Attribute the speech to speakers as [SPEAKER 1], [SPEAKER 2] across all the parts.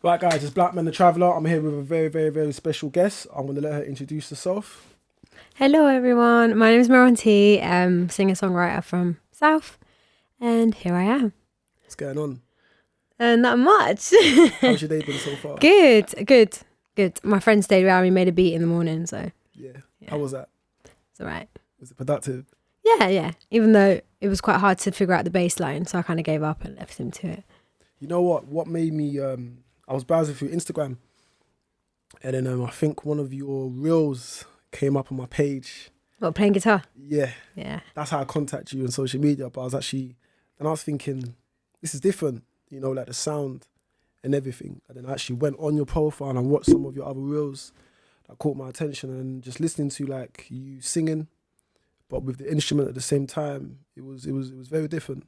[SPEAKER 1] Right, guys, it's Blackman the Traveller. I'm here with a very, very, very special guest. I'm going to let her introduce herself.
[SPEAKER 2] Hello, everyone. My name is Meron T. Singer-songwriter from South, and here I am.
[SPEAKER 1] What's going on?
[SPEAKER 2] Not much.
[SPEAKER 1] How's your day been so far?
[SPEAKER 2] Good. My friend stayed around. We made a beat in the morning, so
[SPEAKER 1] Yeah. How was that?
[SPEAKER 2] it's all right.
[SPEAKER 1] Was it productive?
[SPEAKER 2] Yeah. Even though it was quite hard to figure out the bass line, so I kind of gave up and left him to it.
[SPEAKER 1] You know what? What made me... I was browsing through Instagram, and then I think one of your reels came up on my page.
[SPEAKER 2] What, playing guitar?
[SPEAKER 1] Yeah.
[SPEAKER 2] Yeah.
[SPEAKER 1] That's how I contact you on social media. But I was thinking, this is different, you know, like the sound and everything. And then I actually went on your profile and I watched some of your other reels that caught my attention, and just listening to like you singing, but with the instrument at the same time, it was very different.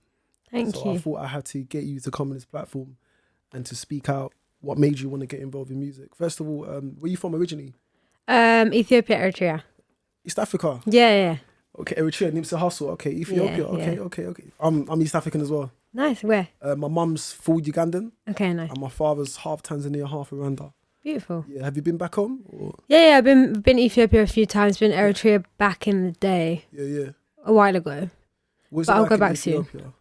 [SPEAKER 2] Thank
[SPEAKER 1] So
[SPEAKER 2] you.
[SPEAKER 1] I thought I had to get you to come on this platform and to speak out what made you want to get involved in music. First of all, where you from originally?
[SPEAKER 2] Ethiopia, Eritrea.
[SPEAKER 1] East Africa?
[SPEAKER 2] Yeah.
[SPEAKER 1] Okay, Eritrea, Nipsey Hussle. Okay, Ethiopia.
[SPEAKER 2] Yeah.
[SPEAKER 1] Okay. I'm East African as well.
[SPEAKER 2] Nice. Where?
[SPEAKER 1] My mum's full Ugandan,
[SPEAKER 2] Okay, nice.
[SPEAKER 1] and my father's half Tanzania, half Rwanda.
[SPEAKER 2] Beautiful.
[SPEAKER 1] Yeah, have you been back home? Or?
[SPEAKER 2] Yeah. I've been Ethiopia a few times. Been Eritrea back in the day,
[SPEAKER 1] Yeah.
[SPEAKER 2] a while ago.
[SPEAKER 1] What's
[SPEAKER 2] But
[SPEAKER 1] it
[SPEAKER 2] I'll
[SPEAKER 1] like
[SPEAKER 2] go
[SPEAKER 1] in
[SPEAKER 2] back soon.
[SPEAKER 1] Ethiopia?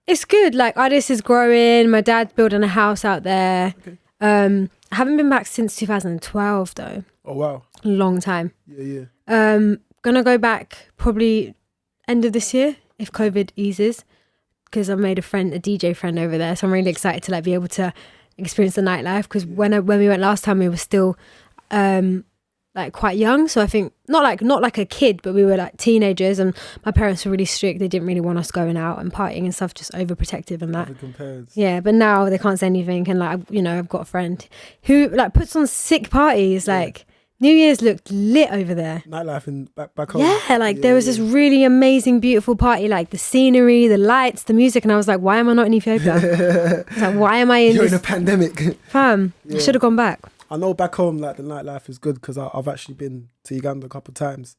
[SPEAKER 2] It's good. Like, artists is growing. My dad's building a house out there.
[SPEAKER 1] Okay.
[SPEAKER 2] I haven't been back since 2012 though.
[SPEAKER 1] Oh wow.
[SPEAKER 2] Long time.
[SPEAKER 1] Yeah.
[SPEAKER 2] Gonna go back probably end of this year if COVID eases, because I made a DJ friend over there. So I'm really excited to like be able to experience the nightlife, because when we went last time, we were still like quite young. So I think not like a kid, but we were like teenagers, and my parents were really strict. They didn't really want us going out and partying and stuff, just overprotective and that. Yeah, but now they can't say anything, and like, you know, I've got a friend who like puts on sick parties. Like New Year's looked lit over there.
[SPEAKER 1] Nightlife in back home.
[SPEAKER 2] Yeah, like there was this really amazing, beautiful party, like the scenery, the lights, the music, and I was like, why am I not in Ethiopia? I was like, why am I in
[SPEAKER 1] You're
[SPEAKER 2] this?
[SPEAKER 1] in a pandemic.
[SPEAKER 2] Fam,
[SPEAKER 1] Yeah.
[SPEAKER 2] I should have gone back.
[SPEAKER 1] I know back home, like the nightlife is good, because I've actually been to Uganda a couple of times.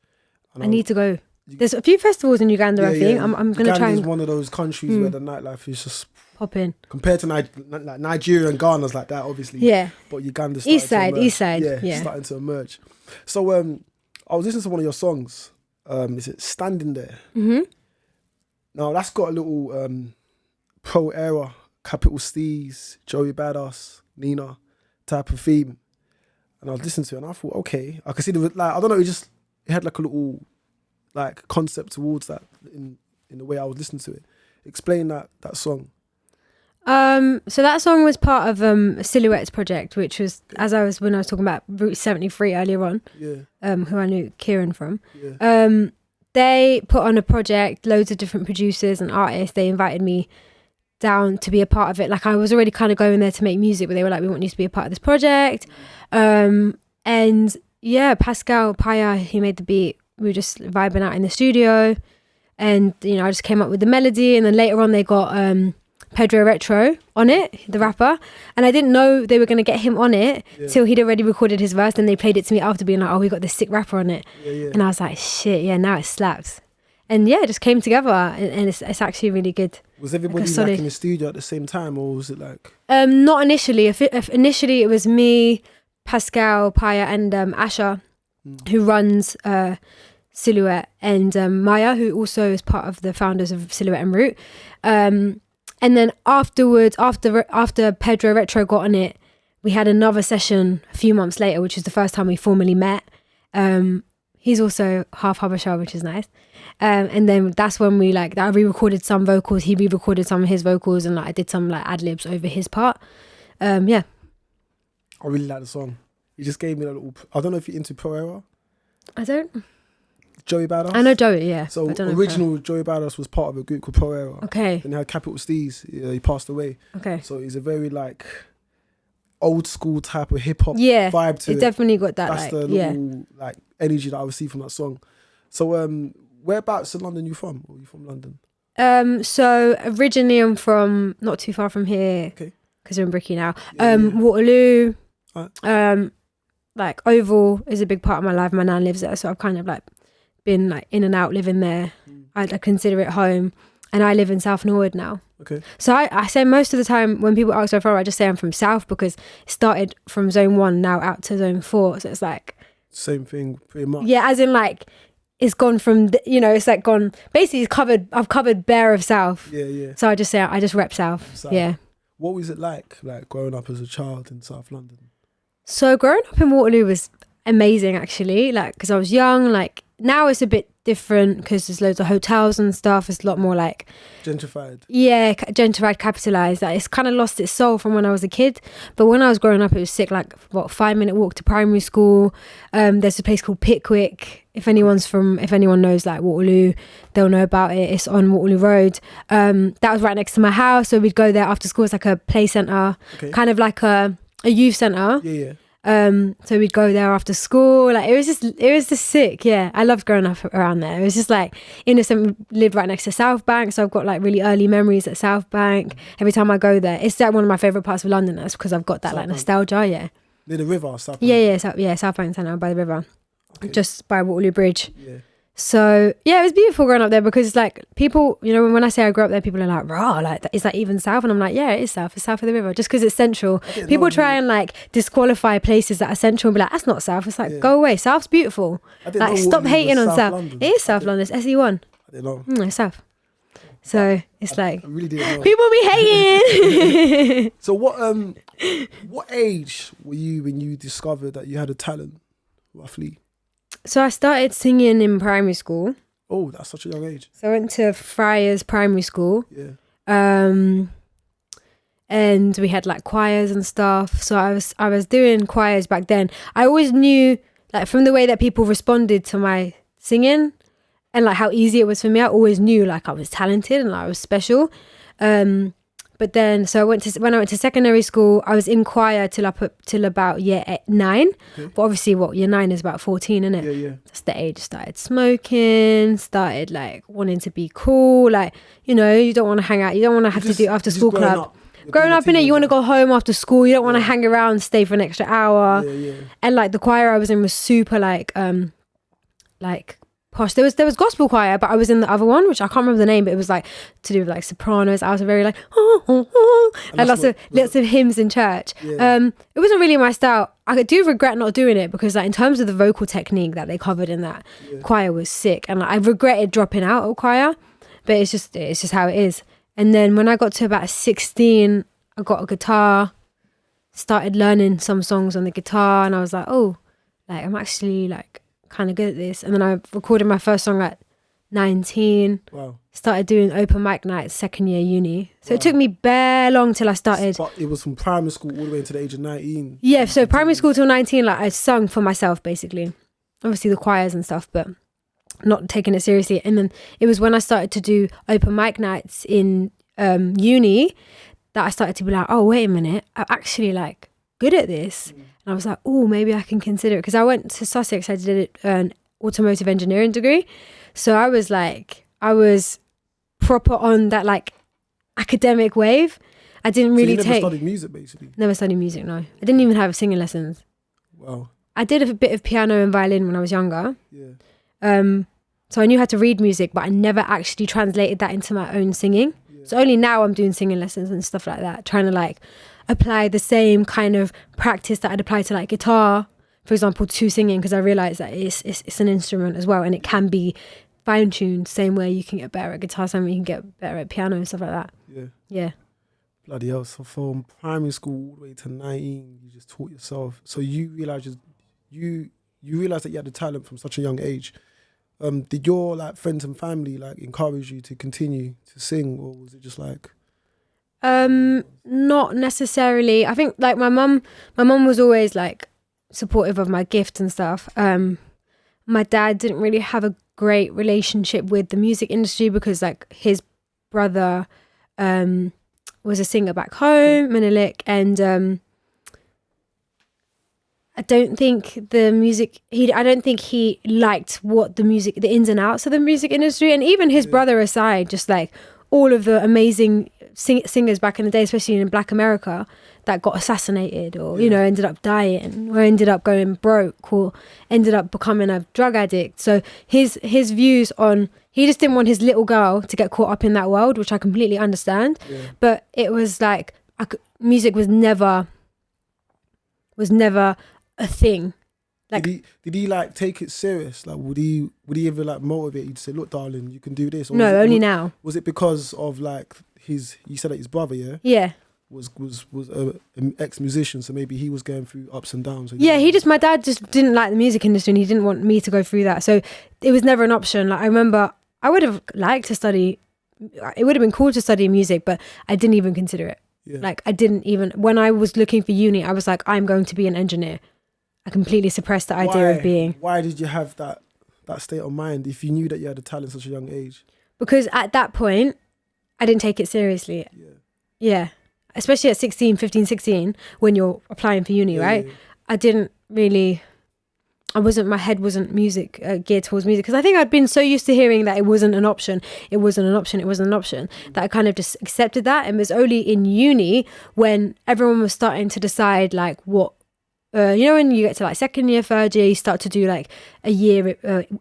[SPEAKER 2] I need to go. There's a few festivals in Uganda, I think. I'm going to try
[SPEAKER 1] Uganda is
[SPEAKER 2] and
[SPEAKER 1] one of those countries where the nightlife is just
[SPEAKER 2] pop in.
[SPEAKER 1] compared to like Nigeria and Ghana's like that, obviously.
[SPEAKER 2] Yeah.
[SPEAKER 1] But Uganda's
[SPEAKER 2] East side.
[SPEAKER 1] Yeah, starting to emerge. So I was listening to one of your songs. Is it Standing There?
[SPEAKER 2] Mm-hmm.
[SPEAKER 1] Now that's got a little pro era, capital C's, Joey Badass, Nina type of theme. And I was listening to it and I thought, okay, I could see like, I don't know, it had like a little like concept towards that in the way I was listening to it. Explain that song.
[SPEAKER 2] So that song was part of a Silhouettes project, which was when I was talking about Route 73 earlier on.
[SPEAKER 1] Yeah.
[SPEAKER 2] Who I knew Kieran from.
[SPEAKER 1] Yeah.
[SPEAKER 2] They put on a project, loads of different producers and artists. They invited me down to be a part of it. Like, I was already kind of going there to make music, but they were like, we want you to be a part of this project. And yeah, Pascal Paya, he made the beat. We were just vibing out in the studio, and you know, I just came up with the melody, and then later on they got Pedro Retro on it, the rapper, and I didn't know they were going to get him on it till he'd already recorded his verse, and they played it to me after, being like, oh, we got this sick rapper on it. And I was like, shit, yeah, now it slaps. And yeah, it just came together, and it's actually really good.
[SPEAKER 1] Was everybody like in the studio at the same time, or was it like?
[SPEAKER 2] Not initially. Initially, it was me, Pascal, Paya, and Asha, who runs Silhouette, and Maya, who also is part of the founders of Silhouette and Root. And then afterwards, after Pedro Retro got on it, we had another session a few months later, which is the first time we formally met. He's also half Habesha, which is nice. And then that's when I re-recorded some vocals, he re-recorded some of his vocals, and like I did some like ad-libs over his part. Yeah.
[SPEAKER 1] I really like the song. You just gave me a little. I don't know if you're into Pro Era.
[SPEAKER 2] I don't.
[SPEAKER 1] Joey Badass.
[SPEAKER 2] I know Joey, yeah.
[SPEAKER 1] So
[SPEAKER 2] I don't know
[SPEAKER 1] original Joey Badass was part of a group called Pro Era.
[SPEAKER 2] Okay.
[SPEAKER 1] Then they had Capital Steez. He passed away.
[SPEAKER 2] Okay.
[SPEAKER 1] So he's a very like old school type of hip hop vibe to it.
[SPEAKER 2] It definitely got that.
[SPEAKER 1] That's the little like energy that I would see from that song. So whereabouts in London you from? Or are you from London?
[SPEAKER 2] So originally I'm from not too far from here.
[SPEAKER 1] Okay.
[SPEAKER 2] Because we're in Bricky now. Waterloo. Like Oval is a big part of my life. My nan lives there, so I've kind of like been like in and out living there. I consider it home. and I live in South Norwood now.
[SPEAKER 1] Okay.
[SPEAKER 2] So I say most of the time when people ask where I'm from, I just say I'm from South because it started from zone 1 now out to zone 4. So it's like
[SPEAKER 1] same thing pretty much.
[SPEAKER 2] Yeah, as in like it's gone from it's like gone basically I've covered bare of South.
[SPEAKER 1] Yeah.
[SPEAKER 2] So I just say I just rep South. Yeah.
[SPEAKER 1] What was it like growing up as a child in South London?
[SPEAKER 2] So growing up in Waterloo was amazing actually, like because I was young. Like now it's a bit different because there's loads of hotels and stuff. It's a lot more like
[SPEAKER 1] gentrified.
[SPEAKER 2] Yeah, gentrified, capitalized. Like it's kind of lost its soul from when I was a kid. But when I was growing up, it was sick. Like 5-minute walk to primary school. There's a place called Pickwick. If anyone knows like Waterloo, they'll know about it. It's on Waterloo Road. That was right next to my house, so we'd go there after school. It's like a play centre, kind of like a youth centre.
[SPEAKER 1] Yeah.
[SPEAKER 2] So we'd go there after school. Like it was just sick. Yeah, I loved growing up around there. It was just like innocent. We lived right next to South Bank, so I've got like really early memories at South Bank. Every time I go there, it's like one of my favorite parts of London. That's because I've got that like nostalgia. Yeah.
[SPEAKER 1] Near the river, South Bank.
[SPEAKER 2] Yeah, South Bank Centre by the river, just by Waterloo Bridge.
[SPEAKER 1] Yeah.
[SPEAKER 2] So yeah, it was beautiful growing up there because like people, when I say I grew up there, people are like, "Raw, like is that even South?" And I'm like, "Yeah, it is South. It's south of the river." Just because it's central, people try and like disqualify places that are central and be like, "That's not South." It's like, go away. South's beautiful.
[SPEAKER 1] Like
[SPEAKER 2] stop hating on South.
[SPEAKER 1] London.
[SPEAKER 2] It is South London. It's SE1.
[SPEAKER 1] I didn't know.
[SPEAKER 2] It's South. So it's like
[SPEAKER 1] I really didn't know.
[SPEAKER 2] People be hating.
[SPEAKER 1] So what age were you when you discovered that you had a talent, roughly?
[SPEAKER 2] So I started singing in primary school.
[SPEAKER 1] Oh, that's such a young age.
[SPEAKER 2] So I went to Friars Primary School.
[SPEAKER 1] Yeah.
[SPEAKER 2] And we had like choirs and stuff. So I was doing choirs back then. I always knew like from the way that people responded to my singing and like how easy it was for me, I always knew like I was talented and like, I was special. But then, so when I went to secondary school, I was in choir till about year 9. Okay. But obviously, year 9 is about 14, isn't it?
[SPEAKER 1] Yeah.
[SPEAKER 2] That's the age. Started smoking. Started like wanting to be cool. Like you don't want to hang out. You don't want to have to do after school club. Growing up in it, you want to go home after school. You don't want to hang around, stay for an extra hour.
[SPEAKER 1] Yeah.
[SPEAKER 2] And like the choir I was in was super like posh. There was gospel choir, but I was in the other one, which I can't remember the name, but it was like to do with like sopranos. I was very like and lots of hymns in church.
[SPEAKER 1] Yeah.
[SPEAKER 2] It wasn't really my style. I do regret not doing it because like in terms of the vocal technique that they covered in that choir was sick, and like, I regretted dropping out of choir, but it's just how it is. And then when I got to about 16, I got a guitar, started learning some songs on the guitar, and I was like, oh, like I'm actually like kind of good at this. And then I recorded my first song at 19.
[SPEAKER 1] Wow.
[SPEAKER 2] Started doing open mic nights second year uni. So it took me bare long till I started.
[SPEAKER 1] But it was from primary school all the way to the age of 19.
[SPEAKER 2] Yeah, so primary school till 19, like I sung for myself basically. Obviously the choirs and stuff, but not taking it seriously. And then it was when I started to do open mic nights in uni that I started to be like, oh, wait a minute, I'm actually like good at this. And I was like, oh, maybe I can consider it. Because I went to Sussex, I did an automotive engineering degree. So I was proper on that like academic wave. I didn't really
[SPEAKER 1] never studied music, basically?
[SPEAKER 2] Never studied music, no. I didn't even have singing lessons.
[SPEAKER 1] Wow. I
[SPEAKER 2] did a bit of piano and violin when I was younger.
[SPEAKER 1] Yeah.
[SPEAKER 2] So I knew how to read music, but I never actually translated that into my own singing. Yeah. So only now I'm doing singing lessons and stuff like that, trying to like apply the same kind of practice that I'd apply to like guitar, for example, to singing, because I realised that it's an instrument as well, and it can be fine-tuned, same way you can get better at guitar, same way you can get better at piano and stuff like that. Yeah.
[SPEAKER 1] Bloody hell. So from primary school all the way to 19, you just taught yourself. So you realised you realised that you had the talent from such a young age. Did your like friends and family like encourage you to continue to sing, or was it just like?
[SPEAKER 2] Not necessarily. I think like my mum was always like supportive of my gift and stuff. My dad didn't really have a great relationship with the music industry because like his brother was a singer back home, Menelik, and I don't think he liked the ins and outs of the music industry. And even his brother aside, just like all of the amazing singers back in the day, especially in Black America, that got assassinated or, ended up dying or ended up going broke or ended up becoming a drug addict. So his views on He just didn't want his little girl to get caught up in that world, which I completely understand.
[SPEAKER 1] Yeah.
[SPEAKER 2] But it was like music was never a thing. Like,
[SPEAKER 1] did he like take it serious? Like, would he ever like motivate you to say, "Look, darling, you can do this"? Or
[SPEAKER 2] no, only now.
[SPEAKER 1] Was it because of like you said that his brother,
[SPEAKER 2] Yeah.
[SPEAKER 1] was an ex-musician, so maybe he was going through ups and downs. So
[SPEAKER 2] my dad just didn't like the music industry, and he didn't want me to go through that. So it was never an option. Like, I remember I would have liked to study. It would have been cool to study music, but I didn't even consider it.
[SPEAKER 1] Yeah.
[SPEAKER 2] Like, I didn't even, when I was looking for uni, I was like, I'm going to be an engineer. I completely suppressed the idea of being.
[SPEAKER 1] Why did you have that state of mind if you knew that you had a talent at such a young age?
[SPEAKER 2] Because at that point, I didn't take it seriously. Yeah. Especially at 15, 16, when you're applying for uni, right?
[SPEAKER 1] Yeah.
[SPEAKER 2] I didn't really, my head wasn't geared towards music. Because I think I'd been so used to hearing that it wasn't an option, that I kind of just accepted that. And it was only in uni when everyone was starting to decide like what, when you get to like second year, third year, you start to do like a year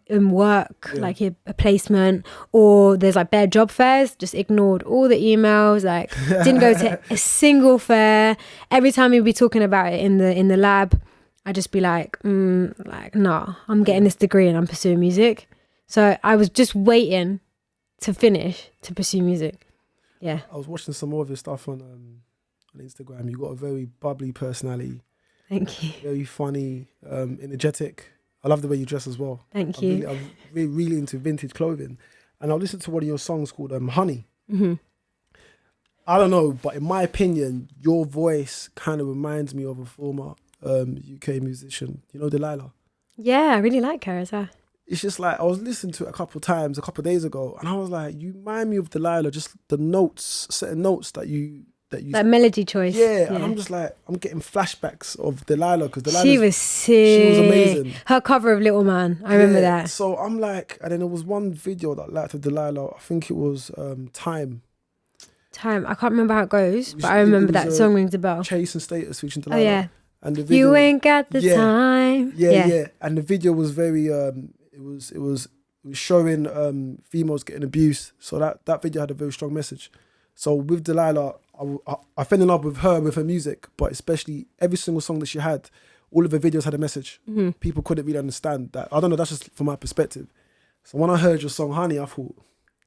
[SPEAKER 2] in work, like a placement, or there's like bare job fairs. Just ignored all the emails, like didn't go to a single fair. Every time we'd be talking about it in the lab, I'd just be like, nah, I'm getting this degree and I'm pursuing music. So I was just waiting to finish to pursue music. Yeah.
[SPEAKER 1] I was watching some more of your stuff on Instagram. You got a very bubbly personality.
[SPEAKER 2] Thank you.
[SPEAKER 1] Very funny, energetic. I love the way you dress as well.
[SPEAKER 2] Thank you.
[SPEAKER 1] I'm really into vintage clothing. And I listened to one of your songs called Honey.
[SPEAKER 2] Mm-hmm.
[SPEAKER 1] I don't know, but in my opinion, your voice kind of reminds me of a former UK musician. You know Delilah?
[SPEAKER 2] Yeah, I really like her as well.
[SPEAKER 1] It's just like, I was listening to it a couple of days ago, and I was like, you remind me of Delilah, just the notes, certain notes that you
[SPEAKER 2] that melody choice.
[SPEAKER 1] Yeah, and I'm just like, I'm getting flashbacks of Delilah, because
[SPEAKER 2] she was sick.
[SPEAKER 1] She was amazing.
[SPEAKER 2] Her cover of Little Man, I remember that.
[SPEAKER 1] So I'm like, and then there was one video that I liked of Delilah. I think it was Time.
[SPEAKER 2] I can't remember how it goes, but I remember that song rings a bell.
[SPEAKER 1] Chase and Status featuring Delilah.
[SPEAKER 2] Oh yeah.
[SPEAKER 1] And the video,
[SPEAKER 2] you ain't got the time.
[SPEAKER 1] Yeah. And the video was very it was showing females getting abused. So that video had a very strong message. So with Delilah, I fell in love with her music, but especially every single song that she had, all of her videos had a message.
[SPEAKER 2] Mm-hmm.
[SPEAKER 1] People couldn't really understand that. I don't know, that's just from my perspective. So when I heard your song Honey, I thought,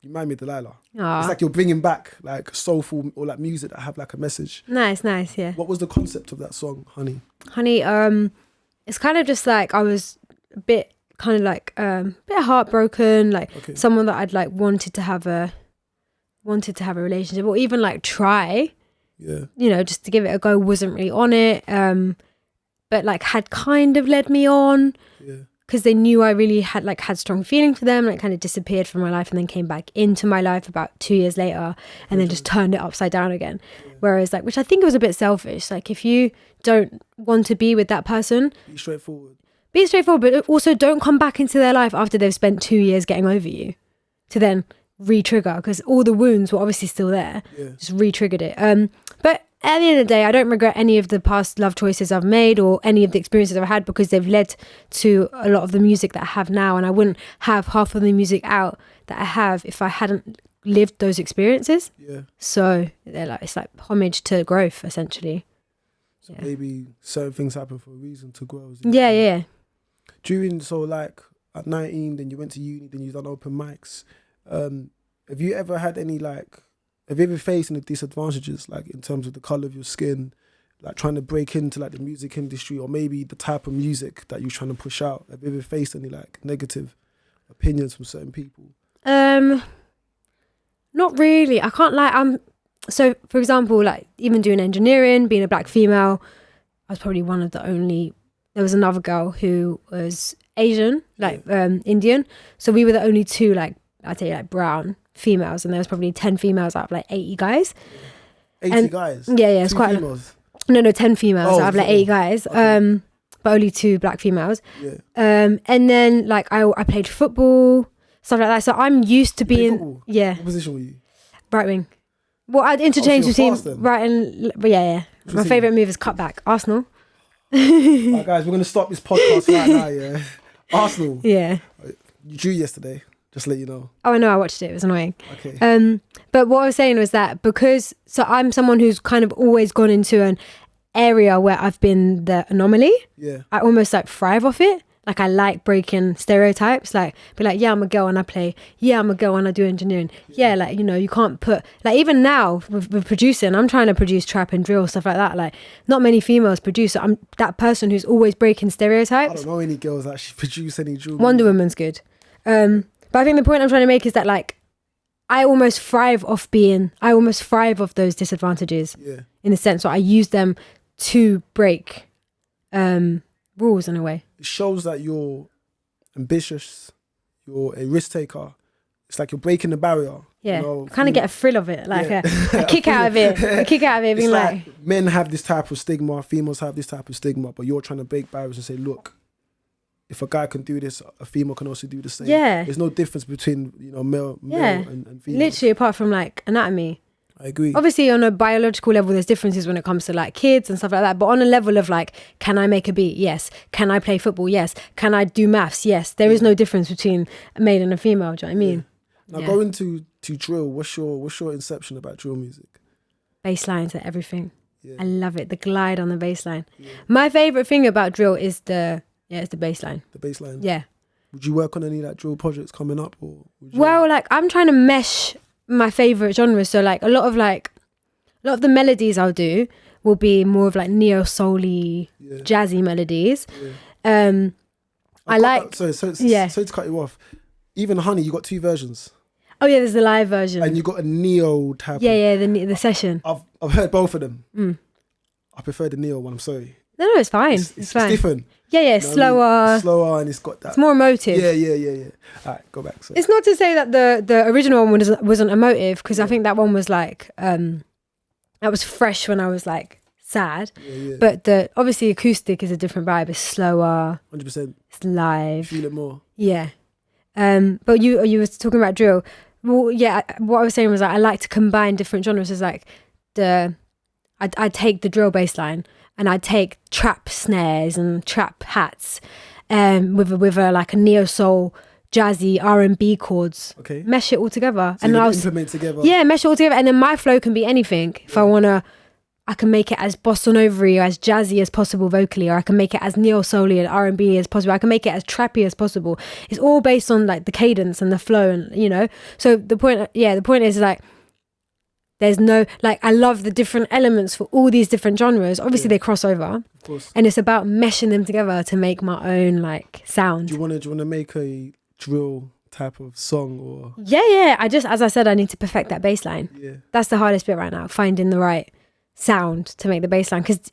[SPEAKER 1] you remind me of Delilah.
[SPEAKER 2] Aww.
[SPEAKER 1] It's like you're bringing back like soulful or like music that have like a message.
[SPEAKER 2] Nice, yeah.
[SPEAKER 1] What was the concept of that song, Honey?
[SPEAKER 2] Honey, it's kind of just like I was a bit kind of like a bit heartbroken, like someone that I'd like wanted to have a relationship, or even like try, just to give it a go, wasn't really on it, but like had kind of led me on, because they knew I really had strong feelings for them, like kind of disappeared from my life and then came back into my life about 2 years later, and then just turned it upside down again. Whereas like, which I think was a bit selfish, like if you don't want to be with that person,
[SPEAKER 1] be straightforward,
[SPEAKER 2] but also don't come back into their life after they've spent 2 years getting over you to then re-trigger, because all the wounds were obviously still there. Just re-triggered it. But at the end of the day, I don't regret any of the past love choices I've made or any of the experiences I've had, because they've led to a lot of the music that I have now, and I wouldn't have half of the music out that I have if I hadn't lived those experiences. So it's like homage to growth, essentially.
[SPEAKER 1] So maybe certain things happen for a reason, to grow.
[SPEAKER 2] Yeah.
[SPEAKER 1] So like at 19, then you went to uni, then you've done open mics. Have you ever had any have you ever faced any disadvantages, like in terms of the colour of your skin, like trying to break into like the music industry, or maybe the type of music that you're trying to push out? Have you ever faced any like negative opinions from certain people?
[SPEAKER 2] Not really. I can't lie. So for example, like even doing engineering, being a black female, I was probably one of the only. There was another girl who was Asian, Indian. So we were the only two, like, I'd say like brown females, and there was probably 10 females out of like 80 guys.
[SPEAKER 1] 80 guys?
[SPEAKER 2] Yeah, it's
[SPEAKER 1] Two
[SPEAKER 2] quite
[SPEAKER 1] females?
[SPEAKER 2] No, 10 females out of like 80 guys. Okay. But only 2 black females.
[SPEAKER 1] Yeah.
[SPEAKER 2] And then like I played football, stuff like that. So I'm used to being
[SPEAKER 1] What position were you?
[SPEAKER 2] Right wing. Well, I'd interchange between right and yeah. My favourite move is cut back. Arsenal.
[SPEAKER 1] Right, guys, we're going to stop this podcast right now, yeah. Arsenal.
[SPEAKER 2] Yeah.
[SPEAKER 1] You drew yesterday. Just to let you know.
[SPEAKER 2] Oh, I know, I watched it. It was annoying.
[SPEAKER 1] Okay.
[SPEAKER 2] But what I was saying was that so I'm someone who's kind of always gone into an area where I've been the anomaly.
[SPEAKER 1] Yeah.
[SPEAKER 2] I almost like thrive off it. Like I like breaking stereotypes. Like be like, yeah, I'm a girl and I play. Yeah, I'm a girl and I do engineering. Yeah, like, you know, you can't put like even now with producing, I'm trying to produce trap and drill, stuff like that. Like not many females produce. So I'm that person who's always breaking stereotypes.
[SPEAKER 1] I don't know any girls that actually produce any drill.
[SPEAKER 2] Wonder Woman's good. But I think the point I'm trying to make is that like I almost thrive off those disadvantages.
[SPEAKER 1] Yeah.
[SPEAKER 2] In a sense, so I use them to break rules in a way.
[SPEAKER 1] It shows that you're ambitious, you're a risk taker. It's like you're breaking the barrier.
[SPEAKER 2] Yeah,
[SPEAKER 1] you know,
[SPEAKER 2] kind of get a thrill of it, like
[SPEAKER 1] yeah.
[SPEAKER 2] a kick out of it. A kick out of it, being
[SPEAKER 1] It's
[SPEAKER 2] like
[SPEAKER 1] men have this type of stigma, females have this type of stigma, but you're trying to break barriers and say, look, if a guy can do this, a female can also do the same.
[SPEAKER 2] Yeah.
[SPEAKER 1] There's no difference between, you know, male and female.
[SPEAKER 2] Literally apart from like anatomy.
[SPEAKER 1] I agree.
[SPEAKER 2] Obviously on a biological level there's differences when it comes to like kids and stuff like that, but on a level of like, can I make a beat? Yes. Can I play football? Yes. Can I do maths? Yes. There is no difference between a male and a female. Do you know what I mean?
[SPEAKER 1] Now going to drill, what's your inception about drill music?
[SPEAKER 2] Bass lines and everything.
[SPEAKER 1] Yeah.
[SPEAKER 2] I love it. The glide on the bass line. Yeah. My favorite thing about drill is it's the bass line.
[SPEAKER 1] The bass line.
[SPEAKER 2] Yeah.
[SPEAKER 1] Would you work on any like drill projects coming up, or?
[SPEAKER 2] Well, like I'm trying to mesh my favorite genres. So like a lot of the melodies I'll do will be more of like neo-soul-y, jazzy melodies. Yeah. I like.
[SPEAKER 1] Sorry to cut you off. Even Honey, you got 2 versions.
[SPEAKER 2] Oh yeah, there's the live version.
[SPEAKER 1] And you got a neo type.
[SPEAKER 2] Yeah, the session.
[SPEAKER 1] I've heard both of them. I prefer the neo one. I'm sorry.
[SPEAKER 2] No, it's fine. It's fine.
[SPEAKER 1] It's different.
[SPEAKER 2] Yeah,
[SPEAKER 1] you know
[SPEAKER 2] slower.
[SPEAKER 1] I mean? Slower, and it's got that.
[SPEAKER 2] It's more emotive.
[SPEAKER 1] Yeah. All right, go back. Sorry.
[SPEAKER 2] It's not to say that the original one wasn't emotive, because I think that one was like that was fresh when I was like sad. Yeah. But obviously acoustic is a different vibe. It's slower.
[SPEAKER 1] 100%.
[SPEAKER 2] It's live.
[SPEAKER 1] You feel it more.
[SPEAKER 2] Yeah. But you were talking about drill. Well, yeah. What I was saying was like I like to combine different genres. It's like I take the drill bass line and I take trap snares and trap hats, with a like a neo soul, jazzy R&B chords.
[SPEAKER 1] Okay.
[SPEAKER 2] Mesh it all together,
[SPEAKER 1] so and I'll implement together.
[SPEAKER 2] Yeah, mesh it all together, and then my flow can be anything. If I can make it as bossa nova-y or as jazzy as possible vocally, or I can make it as neo soul-y and R&B as possible. I can make it as trappy as possible. It's all based on like the cadence and the flow, and you know. So the point is like, there's no, like, I love the different elements for all these different genres. Obviously they cross over, of
[SPEAKER 1] course,
[SPEAKER 2] and it's about meshing them together to make my own like sound.
[SPEAKER 1] Do you want to make a drill type of song, or?
[SPEAKER 2] Yeah. As I said, I need to perfect that bass line.
[SPEAKER 1] Yeah.
[SPEAKER 2] That's the hardest bit right now, finding the right sound to make the bass line. Because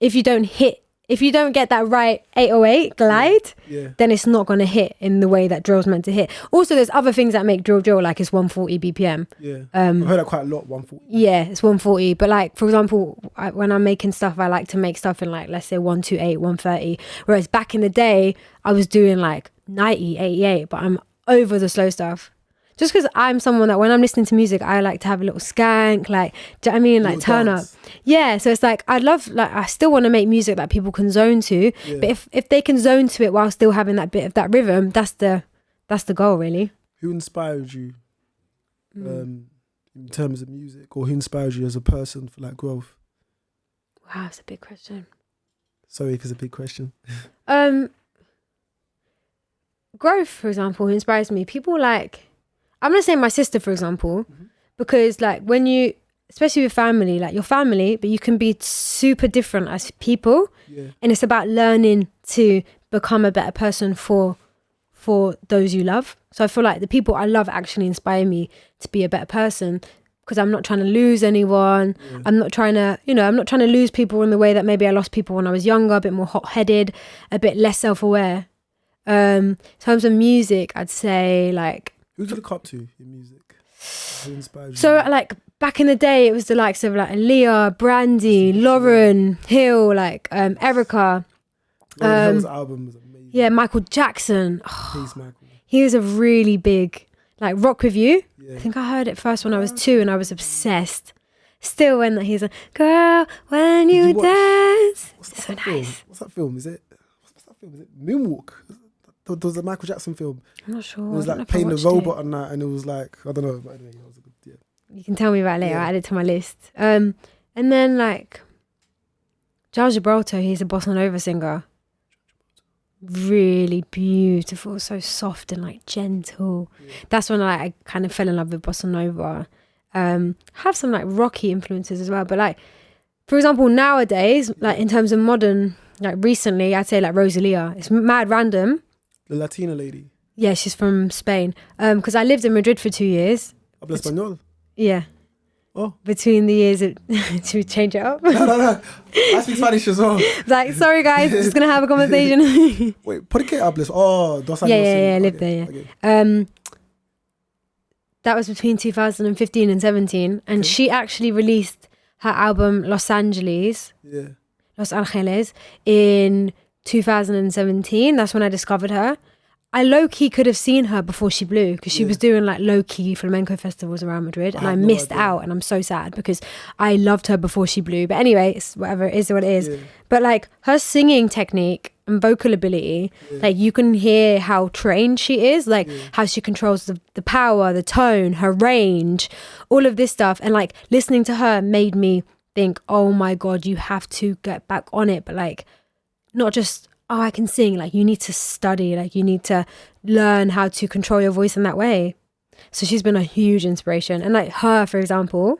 [SPEAKER 2] if you don't get that right 808 glide, then it's not going to hit in the way that drill's meant to hit. Also, there's other things that make drill, like it's 140 BPM.
[SPEAKER 1] Yeah, I've heard that quite a lot, 140.
[SPEAKER 2] Yeah, it's 140. But like, for example, when I'm making stuff, I like to make stuff in like, let's say 128, 130. Whereas back in the day, I was doing like 90, 88, but I'm over the slow stuff. Just because I'm someone that when I'm listening to music, I like to have a little skank, like, do you know what I mean? Like turn
[SPEAKER 1] dance.
[SPEAKER 2] up. Yeah, so it's like, I still want to make music that people can zone to. Yeah. But if they can zone to it while still having that bit of that rhythm, that's the goal, really.
[SPEAKER 1] Who inspired you in terms of music, or who inspired you as a person for like growth?
[SPEAKER 2] Wow, that's a big question.
[SPEAKER 1] Sorry if it's a big question.
[SPEAKER 2] Growth, for example, inspires me. People like, I'm going to say my sister, for example, because like when you, especially with family, like your family, but you can be super different as people. Yeah. And it's about learning to become a better person for those you love. So I feel like the people I love actually inspire me to be a better person, because I'm not trying to lose anyone. Yeah. I'm not trying to lose people in the way that maybe I lost people when I was younger, a bit more hot-headed, a bit less self-aware. In terms of music, I'd say like,
[SPEAKER 1] who do you look up to in music? Who inspires you?
[SPEAKER 2] So like back in the day, it was the likes of like Aaliyah, Brandy, Lauren Hill, like Erica.
[SPEAKER 1] Lauren Hill's album was amazing.
[SPEAKER 2] Yeah, Michael Jackson.
[SPEAKER 1] Please, Michael.
[SPEAKER 2] He was a really big, like, Rock With You. Yeah. I think I heard it first when I was 2 and I was obsessed. Still when he's like, girl, when you dance.
[SPEAKER 1] What's that film? Is it Moonwalk? There was a Michael Jackson film.
[SPEAKER 2] I'm not sure.
[SPEAKER 1] It was
[SPEAKER 2] I don't know
[SPEAKER 1] like
[SPEAKER 2] if I
[SPEAKER 1] playing the
[SPEAKER 2] watched
[SPEAKER 1] robot
[SPEAKER 2] it.
[SPEAKER 1] on that, and it was like, I don't know, but anyway, it was a good, yeah.
[SPEAKER 2] You can tell me about it later.
[SPEAKER 1] Yeah.
[SPEAKER 2] I add it to my list. And then like Giles Gibraltar, he's a bossa nova singer. Really beautiful, so soft and like gentle.
[SPEAKER 1] Yeah.
[SPEAKER 2] That's when I kind of fell in love with bossa nova. Have some like rocky influences as well, but like for example nowadays, like in terms of modern, like recently, I'd say like Rosalia. It's mad random.
[SPEAKER 1] The Latina lady.
[SPEAKER 2] Yeah, she's from Spain. Because I lived in Madrid for 2 years.
[SPEAKER 1] Habla español.
[SPEAKER 2] Yeah.
[SPEAKER 1] Oh.
[SPEAKER 2] Between the years of should we change it up?
[SPEAKER 1] No. I speak Spanish as well.
[SPEAKER 2] Like, sorry guys, just gonna have a conversation.
[SPEAKER 1] Wait, ¿por qué hablas? Oh, 2 años.
[SPEAKER 2] Yeah,
[SPEAKER 1] sí.
[SPEAKER 2] lived
[SPEAKER 1] Okay,
[SPEAKER 2] there, yeah.
[SPEAKER 1] okay.
[SPEAKER 2] That was between 2015 and 17, and
[SPEAKER 1] Okay.
[SPEAKER 2] she actually released her album Los Angeles in 2017. That's when I discovered her. I low-key could have seen her before she blew, because she was doing like low-key flamenco festivals around Madrid, and I
[SPEAKER 1] had no
[SPEAKER 2] missed
[SPEAKER 1] idea.
[SPEAKER 2] out, and I'm so sad because I loved her before she blew. But anyway, it's whatever, it is what it is.
[SPEAKER 1] Yeah.
[SPEAKER 2] But like her singing technique and vocal ability, like you can hear how trained she is, like how she controls the power, the tone, her range, all of this stuff. And like listening to her made me think, oh my God, you have to get back on it. But like not just, oh, I can sing. Like you need to study, like you need to learn how to control your voice in that way. So she's been a huge inspiration. And like her, for example,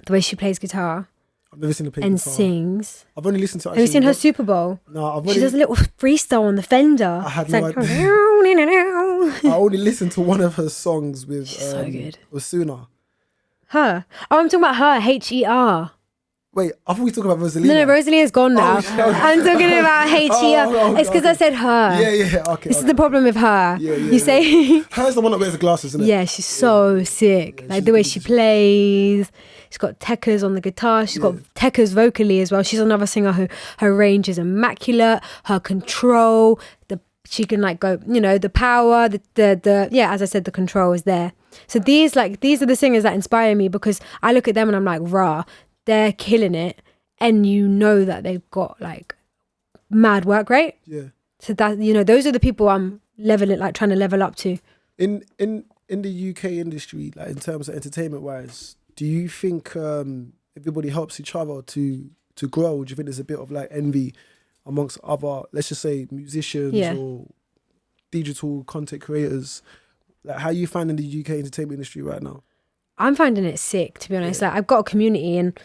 [SPEAKER 2] the way she plays guitar
[SPEAKER 1] I've never seen her play
[SPEAKER 2] and
[SPEAKER 1] guitar.
[SPEAKER 2] sings.
[SPEAKER 1] I've only listened to.
[SPEAKER 2] Have you seen her Super Bowl?
[SPEAKER 1] No, I've
[SPEAKER 2] She
[SPEAKER 1] only.
[SPEAKER 2] does a little freestyle on the Fender.
[SPEAKER 1] I had
[SPEAKER 2] It's
[SPEAKER 1] no
[SPEAKER 2] like,
[SPEAKER 1] idea. I only listened to one of her songs with
[SPEAKER 2] so good.
[SPEAKER 1] Osuna.
[SPEAKER 2] Her. Oh, I'm talking about her. H-E-R.
[SPEAKER 1] Wait, I thought we were talking about Rosalina.
[SPEAKER 2] No, Rosalia's gone now.
[SPEAKER 1] shit.
[SPEAKER 2] I'm talking about H-E-R.
[SPEAKER 1] Oh,
[SPEAKER 2] It's because I said her.
[SPEAKER 1] Yeah, okay.
[SPEAKER 2] This is the problem with her.
[SPEAKER 1] Yeah,
[SPEAKER 2] You say...
[SPEAKER 1] Her's the one that wears the glasses, isn't it?
[SPEAKER 2] Yeah, she's so sick. Like
[SPEAKER 1] she's
[SPEAKER 2] the way
[SPEAKER 1] good,
[SPEAKER 2] she
[SPEAKER 1] she's-
[SPEAKER 2] plays. She's got techers on the guitar. She's got techers vocally as well. She's another singer who her range is immaculate. Her control, she can like go, you know, the power, the yeah, as I said, the control is there. So these are the singers that inspire me, because I look at them and I'm like, rah, they're killing it, and you know that they've got like mad work rate.
[SPEAKER 1] Yeah.
[SPEAKER 2] So that, you know, those are the people I'm trying to level up to.
[SPEAKER 1] In the UK industry, like in terms of entertainment wise, do you think everybody helps each other to grow? Do you think there's a bit of like envy amongst other, let's just say, musicians or digital content creators? Like, how are you finding the UK entertainment industry right now?
[SPEAKER 2] I'm finding it sick, to be honest. Like, I've got a community and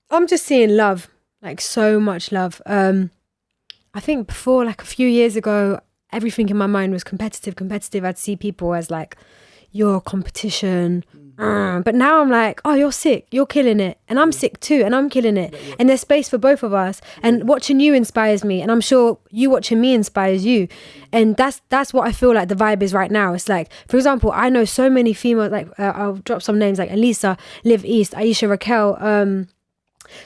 [SPEAKER 2] I'm just seeing love, like so much love. I think before, like a few years ago, everything in my mind was competitive. I'd see people as like, you're competition. But now I'm like, oh, you're sick, you're killing it. And I'm sick too, and I'm killing it. And there's space for both of us. And watching you inspires me. And I'm sure you watching me inspires you. And that's what I feel like the vibe is right now. It's like, for example, I know so many females, like I'll drop some names like Elisa, Liv East, Aisha Raquel,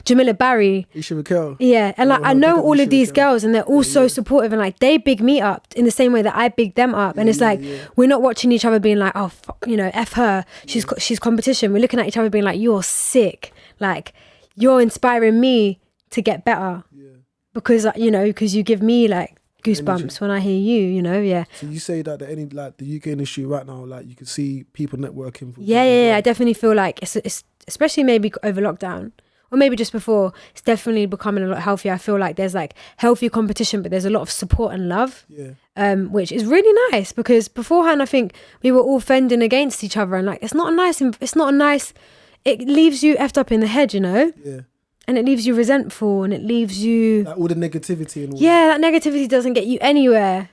[SPEAKER 2] Jamila Barry.
[SPEAKER 1] Isha Raquel.
[SPEAKER 2] Yeah, and like I
[SPEAKER 1] big
[SPEAKER 2] know
[SPEAKER 1] up
[SPEAKER 2] all
[SPEAKER 1] Isha
[SPEAKER 2] of these
[SPEAKER 1] Raquel.
[SPEAKER 2] girls, and they're all so supportive, and like they big me up in the same way that I big them up. And it's like we're not watching each other being like, oh, fuck, you know, F her, she's competition. We're looking at each other being like, you're sick, like you're inspiring me to get better, because you know, because you give me like goosebumps
[SPEAKER 1] Energy.
[SPEAKER 2] when I hear you, you know. Yeah,
[SPEAKER 1] So you say that the UK industry right now, like you can see people networking. For
[SPEAKER 2] yeah. I definitely feel like it's especially maybe over lockdown. Or maybe just before, it's definitely becoming a lot healthier. I feel like there's like healthy competition, but there's a lot of support and love, which is really nice, because beforehand I think we were all fending against each other, and like it's not a nice. It leaves you effed up in the head, you know, and it leaves you resentful, and it leaves you
[SPEAKER 1] like all the negativity and all.
[SPEAKER 2] that negativity doesn't get you anywhere.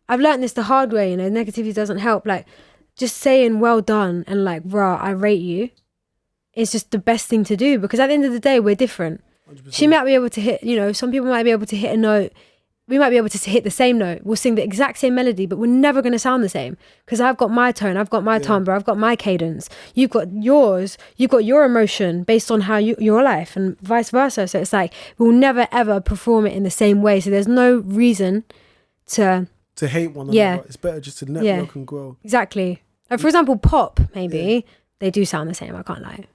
[SPEAKER 2] I've learned this the hard way, you know. Negativity doesn't help. Like just saying well done and like rah, I rate you. It's just the best thing to do, because at the end of the day, we're different.
[SPEAKER 1] 100%.
[SPEAKER 2] She might be able to hit, you know, some people might be able to hit a note. We might be able to hit the same note. We'll sing the exact same melody, but we're never going to sound the same, because I've got my tone, I've got my timbre, I've got my cadence. You've got yours, you've got your emotion based on how your life, and vice versa. So it's like we'll never ever perform it in the same way. So there's no reason to
[SPEAKER 1] hate one another.
[SPEAKER 2] Yeah.
[SPEAKER 1] It's better just to network and grow.
[SPEAKER 2] Exactly. Like for example, pop, maybe they do sound the same. I can't lie.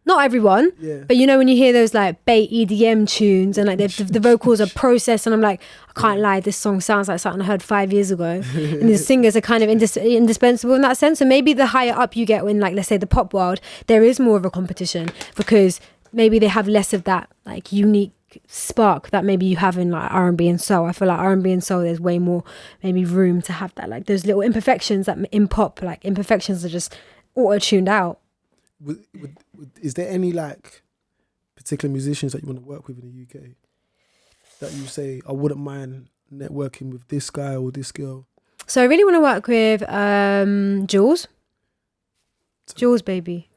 [SPEAKER 2] Not everyone,
[SPEAKER 1] Yeah.
[SPEAKER 2] but you know when you hear those like bait EDM tunes and like the vocals are processed, and I'm like, I can't lie, this song sounds like something I heard 5 years ago. And the singers are kind of indispensable in that sense. So maybe the higher up you get in, like, let's say the pop world, there is more of a competition because maybe they have less of that like unique spark that maybe you have in like R&B and soul. I feel like R&B and soul, there's way more maybe room to have that, like those little imperfections that in pop, like imperfections are just auto-tuned out.
[SPEAKER 1] Is there any like particular musicians that you want to work with in the UK that you say, I wouldn't mind networking with this guy or this girl?
[SPEAKER 2] So I really want to work with Jules baby.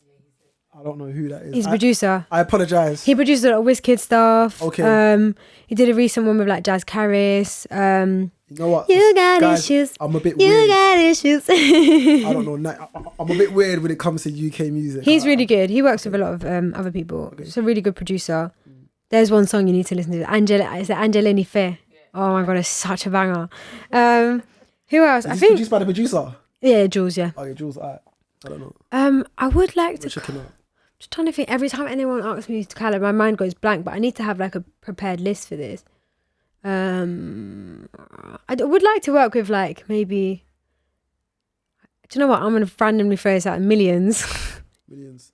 [SPEAKER 1] I don't know who that is.
[SPEAKER 2] He's a producer.
[SPEAKER 1] I apologize.
[SPEAKER 2] He produced a lot of WizKid stuff.
[SPEAKER 1] Okay.
[SPEAKER 2] He did a recent one with like Jazz Caris.
[SPEAKER 1] You know what?
[SPEAKER 2] You got
[SPEAKER 1] Guys,
[SPEAKER 2] issues.
[SPEAKER 1] I'm a bit
[SPEAKER 2] You
[SPEAKER 1] weird.
[SPEAKER 2] got issues.
[SPEAKER 1] I don't know. I'm a bit weird when it comes to UK music.
[SPEAKER 2] He's really good. He works with a lot of other people.
[SPEAKER 1] Okay.
[SPEAKER 2] He's a really good producer. There's one song you need to listen to. Is it Angelini Fair? Oh my God, it's such a banger. Who else?
[SPEAKER 1] Is this produced by the producer?
[SPEAKER 2] Yeah, Jules, yeah.
[SPEAKER 1] Okay, Jules, I don't know.
[SPEAKER 2] I would like to...
[SPEAKER 1] Check him out.
[SPEAKER 2] Just trying to think, every time anyone asks me to colour, my mind goes blank, but I need to have like a prepared list for this. I would like to work with like maybe, do you know what, I'm going to randomly throw this out, Millions.
[SPEAKER 1] Millions.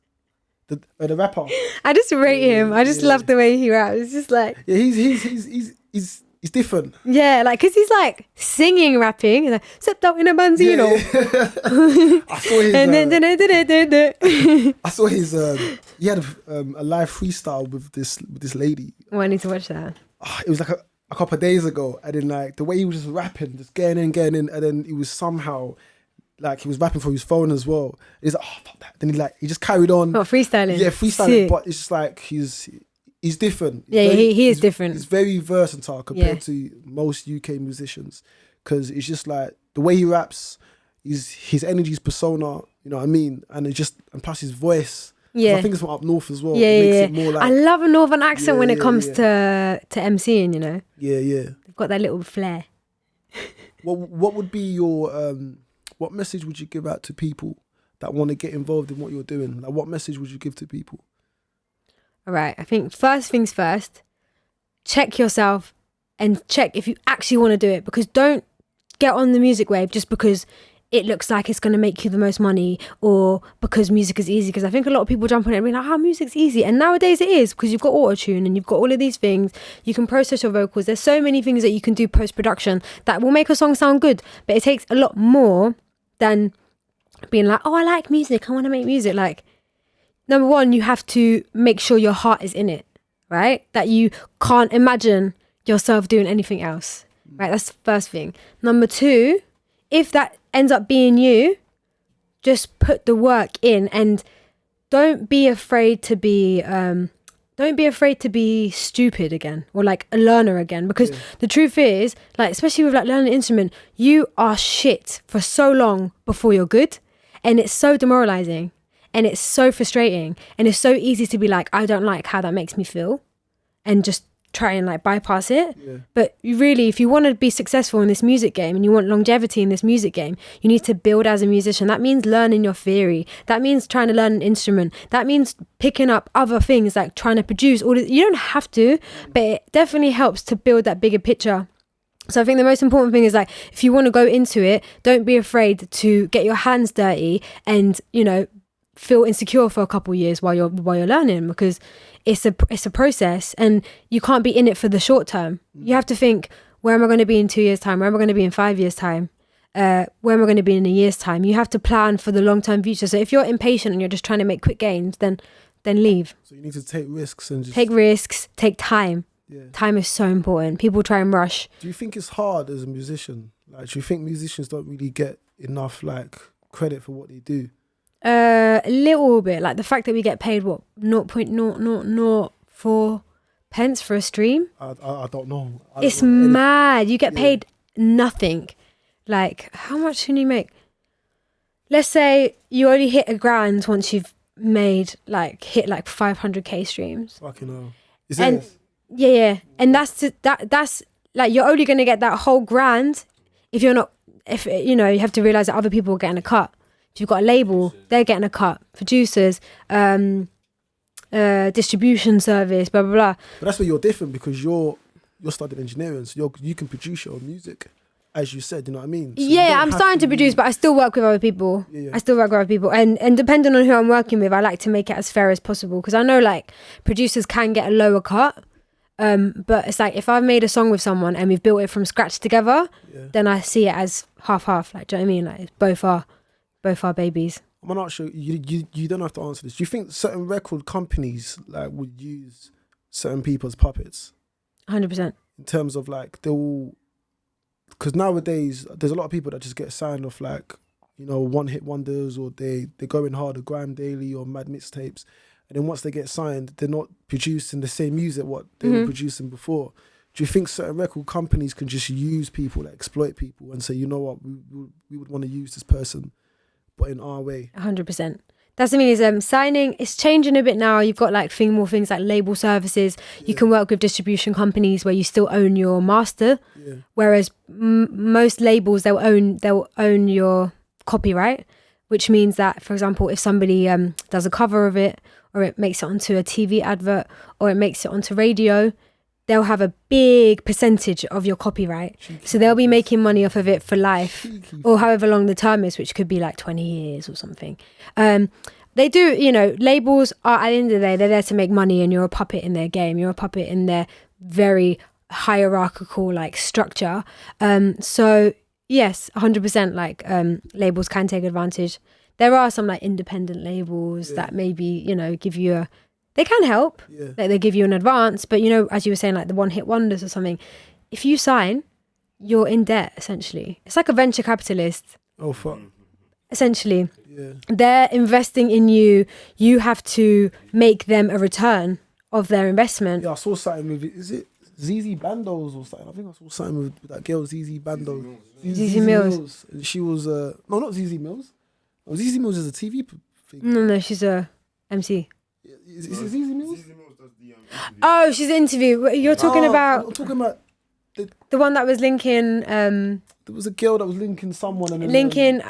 [SPEAKER 1] The rapper.
[SPEAKER 2] I just rate him. I just love the way he raps. It's just like,
[SPEAKER 1] yeah, he's different.
[SPEAKER 2] Yeah, like, because he's like singing, rapping, like, stepped out in a Banzino.
[SPEAKER 1] I saw his.
[SPEAKER 2] And then,
[SPEAKER 1] I saw his. He had a live freestyle with this lady.
[SPEAKER 2] Oh, I need to watch that.
[SPEAKER 1] It was like a couple of days ago, and then like the way he was just rapping, just getting in, and then he was somehow like he was rapping for his phone as well. He's like, oh fuck that. Then he just carried on.
[SPEAKER 2] What, freestyling?
[SPEAKER 1] Yeah, freestyling.
[SPEAKER 2] Sick.
[SPEAKER 1] But it's just like he's different.
[SPEAKER 2] Yeah, he is different.
[SPEAKER 1] He's very versatile compared to most UK musicians, because it's just like the way he raps, his energy's persona, you know what I mean? And plus his voice. Yeah. I think it's from up north as well.
[SPEAKER 2] Yeah,
[SPEAKER 1] it makes it more like,
[SPEAKER 2] I love a northern accent when it comes to MCing, you know?
[SPEAKER 1] Yeah.
[SPEAKER 2] They've got that little flair.
[SPEAKER 1] What would be your what message would you give out to people that want to get involved in what you're doing? Like, what message would you give to people?
[SPEAKER 2] All right, I think first things first, check yourself and check if you actually want to do it, because don't get on the music wave just because it looks like it's going to make you the most money or because music is easy. Because I think a lot of people jump on it and be like, music's easy. And nowadays it is, because you've got auto-tune and you've got all of these things. You can process your vocals. There's so many things that you can do post-production that will make a song sound good. But it takes a lot more than being like, I like music, I want to make music. Like, number one, you have to make sure your heart is in it, right? That you can't imagine yourself doing anything else, right? That's the first thing. Number two, if that ends up being you, just put the work in, and don't be afraid to be stupid again, or like a learner again, because the truth is, like, especially with like learning an instrument, you are shit for so long before you're good, and it's so demoralizing. And it's so frustrating, and it's so easy to be like, I don't like how that makes me feel, and just try and like bypass it. Yeah. But you really, if you want to be successful in this music game and you want longevity in this music game, you need to build as a musician. That means learning your theory. That means trying to learn an instrument. That means picking up other things, like trying to produce. You don't have to, but it definitely helps to build that bigger picture. So I think the most important thing is, like, if you want to go into it, don't be afraid to get your hands dirty and, you know, feel insecure for a couple of years while you're learning, because it's a process, and you can't be in it for the short term. You have to think, where am I going to be in 2 years time? Where am I going to be in 5 years time? Where am I going to be in a year's time? You have to plan for the long-term future. So if you're impatient and you're just trying to make quick gains, then leave.
[SPEAKER 1] So you need to take risks and just...
[SPEAKER 2] Take risks, take time.
[SPEAKER 1] Yeah.
[SPEAKER 2] Time is so important. People try and rush.
[SPEAKER 1] Do you think it's hard as a musician? Like, do you think musicians don't really get enough like credit for what they do?
[SPEAKER 2] A little bit, like the fact that we get paid 0.0004 pence for a stream.
[SPEAKER 1] I don't know.
[SPEAKER 2] It's mad. You get paid nothing. Like, how much can you make? Let's say you only hit $1,000 once you've hit 500k streams.
[SPEAKER 1] Fucking hell.
[SPEAKER 2] Yeah. And that's like, you're only gonna get that whole grand if you have to realize that other people are getting a cut. If you've got a label, they're getting a cut. Producers, distribution service, blah blah blah.
[SPEAKER 1] But that's where you're different, because you're studying engineering, so you can produce your own music, as you said. You know what I mean? So you
[SPEAKER 2] Yeah,
[SPEAKER 1] don't
[SPEAKER 2] I'm
[SPEAKER 1] have
[SPEAKER 2] starting to produce, but I still work with other people.
[SPEAKER 1] Yeah.
[SPEAKER 2] I still work with other people, and depending on who I'm working with, I like to make it as fair as possible, because I know like producers can get a lower cut. But it's like if I've made a song with someone and we've built it from scratch together, then I see it as half. Like, do you know what I mean? Like both are babies.
[SPEAKER 1] I'm gonna ask you don't have to answer this. Do you think certain record companies like would use certain people as puppets?
[SPEAKER 2] 100%.
[SPEAKER 1] In terms of like because nowadays there's a lot of people that just get signed off like, you know, one hit wonders, or they go in hard, or Grime Daily or Mad Mixtapes, and then once they get signed, they're not producing the same music what they were producing before. Do you think certain record companies can just use people, that exploit people, and say, you know what, we would want to use this person, but in our way?
[SPEAKER 2] 100%. That's the thing is signing, it's changing a bit now. You've got like more things like label services. You can work with distribution companies where you still own your master, whereas most labels, they'll own your copyright, which means that, for example, if somebody does a cover of it, or it makes it onto a TV advert, or it makes it onto radio, they'll have a big percentage of your copyright. So they'll be making money off of it for life, or however long the term is, which could be like 20 years or something. They do, you know, labels are, at the end of the day, they're there to make money, and you're a puppet in their game. You're a puppet in their very hierarchical like structure. So yes, 100%, like labels can take advantage. There are some like independent labels that maybe, you know, give you they can help. Like they give you an advance, but you know, as you were saying, like the one hit wonders or something, if you sign, you're in debt essentially. It's like a venture capitalist.
[SPEAKER 1] Oh fuck.
[SPEAKER 2] Essentially. They're investing in you. You have to make them a return of their investment.
[SPEAKER 1] Yeah, I saw something with it. Is it ZZ Bandos or something? I think I saw something with that girl ZZ Bandos.
[SPEAKER 2] ZZ Mills.
[SPEAKER 1] And she was no, not ZZ Mills. Oh, ZZ Mills is a TV thing.
[SPEAKER 2] No, she's a MC.
[SPEAKER 1] Is it ZZ Mills?
[SPEAKER 3] ZZ Mills does the
[SPEAKER 2] Oh, she's an interview. You're talking about
[SPEAKER 1] I'm talking about
[SPEAKER 2] the one that was linking.
[SPEAKER 1] There was a girl that was linking someone, and then,
[SPEAKER 2] Linking.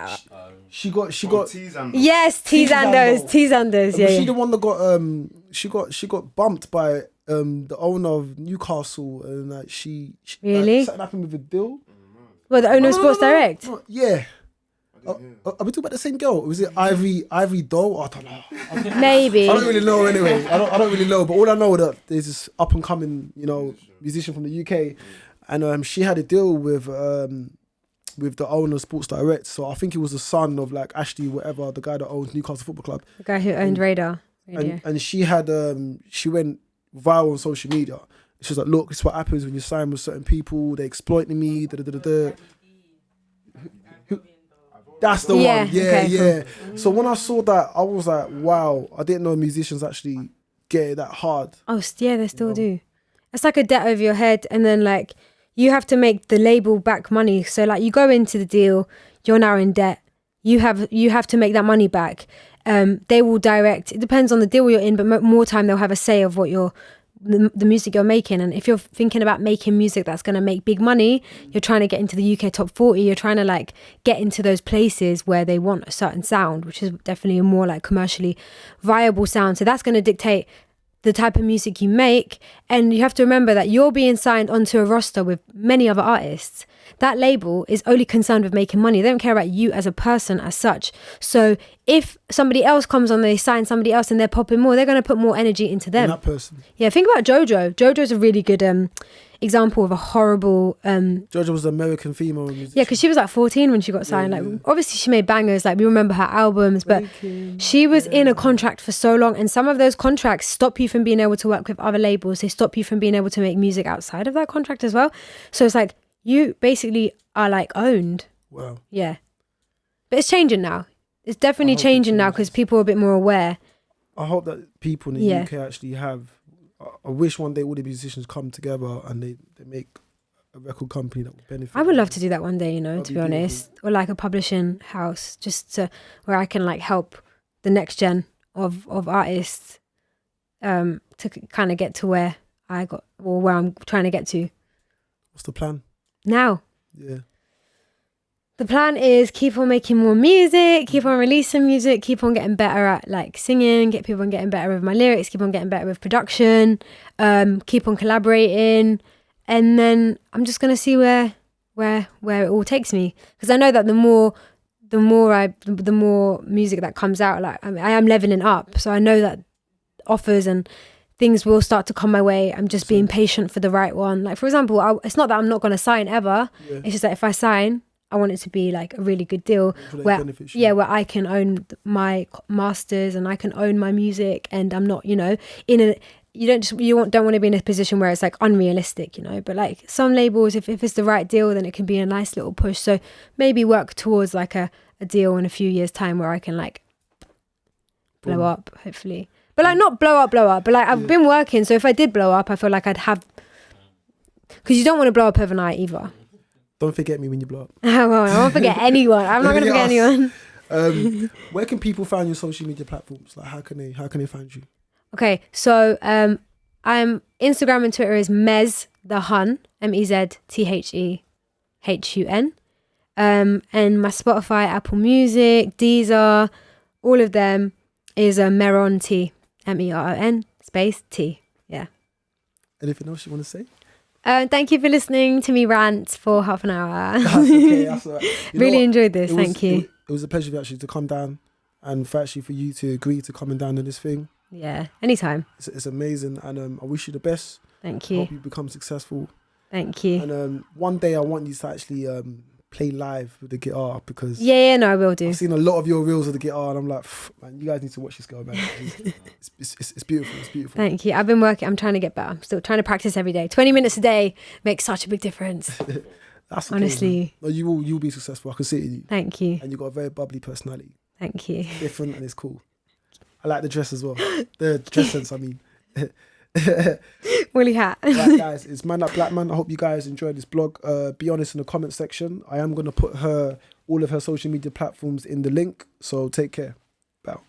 [SPEAKER 1] she got
[SPEAKER 2] Yes, T Zanders. Yeah.
[SPEAKER 1] Was she the one that got she got bumped by the owner of Newcastle, and like she
[SPEAKER 2] Really?
[SPEAKER 1] like, something happened with a deal.
[SPEAKER 2] Well, the owner of Sports Direct.
[SPEAKER 1] No, yeah. Are we talking about the same girl? Or was it Ivy Doe? I don't know.
[SPEAKER 2] Maybe.
[SPEAKER 1] I don't really know anyway. I don't really know. But all I know that there's this up and coming, you know, musician from the UK, and she had a deal with the owner of Sports Direct. So I think it was the son of like Ashley, whatever, the guy that owns Newcastle Football Club.
[SPEAKER 2] The guy who owned Radar. Radio.
[SPEAKER 1] And she had she went viral on social media. She was like, look, this is what happens when you sign with certain people. They exploiting me. That's the one. Yeah,
[SPEAKER 2] okay,
[SPEAKER 1] yeah. Cool. So when I saw that, I was like, wow, I didn't know musicians actually get it that hard.
[SPEAKER 2] Oh, yeah, they still do. It's like a debt over your head, and then like you have to make the label back money. So like you go into the deal, you're now in debt. You have to make that money back. They will direct. It depends on the deal you're in, but more time they'll have a say of what the music you're making. And if you're thinking about making music that's going to make big money, you're trying to get into the UK top 40, you're trying to like get into those places where they want a certain sound, which is definitely a more like commercially viable sound. So that's going to dictate the type of music you make. And you have to remember that you're being signed onto a roster with many other artists. That label is only concerned with making money. They don't care about you as a person as such. So if somebody else comes on, they sign somebody else and they're popping more, they're going to put more energy into them.
[SPEAKER 1] That person.
[SPEAKER 2] Yeah, think about JoJo. JoJo's a really good example of a horrible...
[SPEAKER 1] JoJo was an American female musician.
[SPEAKER 2] Yeah, because she was like 14 when she got signed.
[SPEAKER 1] Yeah.
[SPEAKER 2] Like, obviously she made bangers. Like, we remember her albums, but she was in a contract for so long, and some of those contracts stop you from being able to work with other labels. They stop you from being able to make music outside of that contract as well. So it's like, you basically are like owned. Wow. Yeah. But it's changing now. It's definitely changing now because people are a bit more aware.
[SPEAKER 1] I hope that people in the UK actually have... I wish one day all the musicians come together and they make a record company that will benefit.
[SPEAKER 2] I would love to do that one day, you know, to be honest. Or like a publishing house, just where I can like help the next gen of artists to kind of get to where I got, or where I'm trying to get to.
[SPEAKER 1] What's the plan?
[SPEAKER 2] Now.
[SPEAKER 1] Yeah.
[SPEAKER 2] The plan is keep on making more music, keep on releasing music, keep on getting better at like singing, keep on getting better with my lyrics, keep on getting better with production, keep on collaborating, and then I'm just gonna see where it all takes me, because I know that the more music that comes out, like I am leveling up, so I know that offers and things will start to come my way. I'm just being patient for the right one. Like for example, it's not that I'm not gonna sign ever. Yeah. It's just that if I sign, I want it to be like a really good deal where I can own my masters and I can own my music, and I'm not, you don't want to be in a position where it's like unrealistic, but like some labels, if it's the right deal, then it can be a nice little push. So maybe work towards like a deal in a few years time where I can like blow up, hopefully, but like not blow up, but like I've been working. So if I did blow up, I feel like I'd have, because you don't want to blow up overnight either.
[SPEAKER 1] Don't forget me when you blow up.
[SPEAKER 2] I won't forget anyone. I'm not going to forget anyone.
[SPEAKER 1] Where can people find your social media platforms? Like how can they find you? Okay,
[SPEAKER 2] so I'm Instagram and Twitter is Mez the Hun, MEZTHEHUN. And my Spotify, Apple Music, Deezer, all of them is Meron T, MERON space T. Yeah.
[SPEAKER 1] Anything else you want to say?
[SPEAKER 2] Thank you for listening to me rant for half an hour.
[SPEAKER 1] That's okay, that's all right.
[SPEAKER 2] Really enjoyed this. Thank you.
[SPEAKER 1] It was a pleasure actually to come down, and for you to agree to coming down on this thing.
[SPEAKER 2] Yeah, anytime.
[SPEAKER 1] It's amazing, and I wish you the best.
[SPEAKER 2] Thank you.
[SPEAKER 1] I hope you become successful.
[SPEAKER 2] Thank you.
[SPEAKER 1] And one day I want you to actually play live with the guitar, because
[SPEAKER 2] no, I will do.
[SPEAKER 1] I've seen a lot of your reels of the guitar, and I'm like, man, you guys need to watch this girl, man. It's beautiful. It's beautiful.
[SPEAKER 2] Thank you. I've been working. I'm trying to get better. I'm still trying to practice every day. 20 minutes a day makes such a big difference.
[SPEAKER 1] That's okay,
[SPEAKER 2] honestly.
[SPEAKER 1] No, you will be successful. I can see it in you.
[SPEAKER 2] Thank you.
[SPEAKER 1] And you've got a very bubbly personality.
[SPEAKER 2] Thank you.
[SPEAKER 1] Different, and it's cool. I like the dress as well. The dress sense, I mean.
[SPEAKER 2] Woolly hat.
[SPEAKER 1] Right, guys, it's Man Like Blackman. I hope you guys enjoyed this blog. Be honest in the comment section. I am going to put all of her social media platforms in the link. So take care. Bow.